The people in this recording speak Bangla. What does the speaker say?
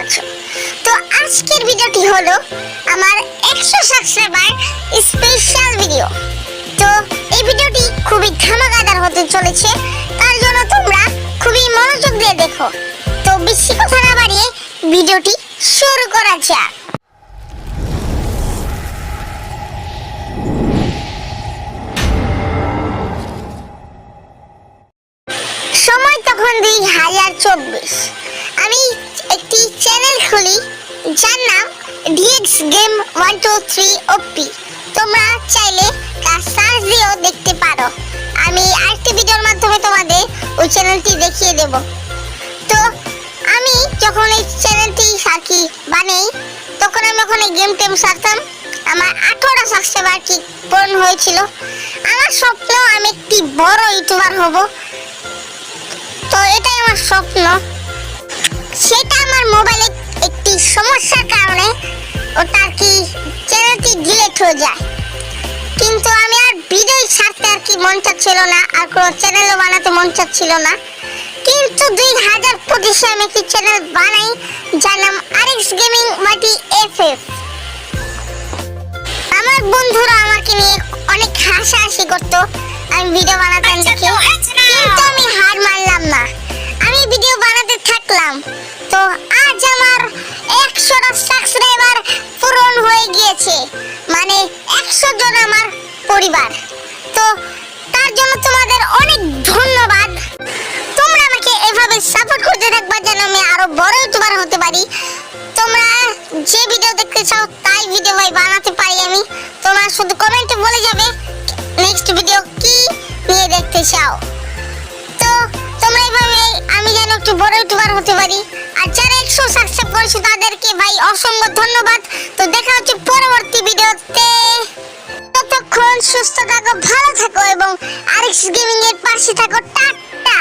আছো। তো আজকের ভিডিওটি হলো আমার 100 সাবস্ক্রাইবার স্পেশাল ভিডিও। তো এই ভিডিওটি খুবই ধামাকাদার হতে চলেছে, তার জন্য তোমরা খুবই মনোযোগ দিয়ে দেখো। তো বেশি কথা না বাড়িয়ে ভিডিওটি শুরু করা যাক। সময় তখন 2024। আমি একটি চ্যানেল খুলি যার নাম ডিএক্স গেম 123 ওপি। তোমরা চাইলে তার সার্চ দিয়েও দেখতে পারো। আমি আরেকটি ভিডিওর মাধ্যমে তোমাদের ওই চ্যানেলটি দেখিয়ে দেব। তো আমি যখন এই চ্যানেলটি বানাই তখন আমি ওখানে গেম টেম সারতাম। আমার 18 সাবস্ক্রাইবার ঠিক পূরণ হয়েছিল। আমার স্বপ্ন আমি একটি বড় ইউটিউবার হব। তো এটাই আমার স্বপ্ন। সেটা আমার মোবাইলে একটি সমস্যার কারণে ওটা চ্যানেলটি ডিলিট হয়ে যায়। কিন্তু আমি আর ভিডিও ছাড়তে মন চাচ্ছিল না, আর কোনো চ্যানেলও বানাতে মন চাচ্ছিল না। কিন্তু 2025 আমি একটি চ্যানেল বানাই যার নাম আরএক্স গেমিং মাটি এফএফ। আমার বন্ধুরা আমাকে নিয়ে অনেক হাসাহাসি করতো আমি ভিডিও বানাতাম দেখে, কিন্তু আমি হার মানলাম না, আমি ভিডিও বানাতে থাকলাম। তো আজ আমার 100 সাবস্ক্রাইবার পূরণ হয়ে গিয়েছে, মানে 100 জন আমার পরিবার। তো তার জন্য তোমাদের অনেক ধন্যবাদ। তোমরা আমাকে এভাবে সাপোর্ট করতে থাকবা যেন আমি আরো বড় ইউটিউবার হতে পারি। তোমরা যে ভিডিও দেখতে চাও তাই ভিডিও বানাতে পারি আমি। তোমরা শুধু কমেন্টে বলে যাবে নেক্সট ভিডিও কি নিয়ে দেখতে চাও। তো তোমরা এইভাবে আমি যেন একটু বড় ইউটিউবার হতে পারি। আর যারা 100 সাবস্ক্রাইব করেছো তাদেরকে ভাই অসংখ্য ধন্যবাদ। তো দেখা হচ্ছে পরবর্তী ভিডিওতে। ততক্ষণ সুস্থ থাকো, ভালো থাকো এবং আরএক্স গেমিং এর পাশে থাকো। টাটা।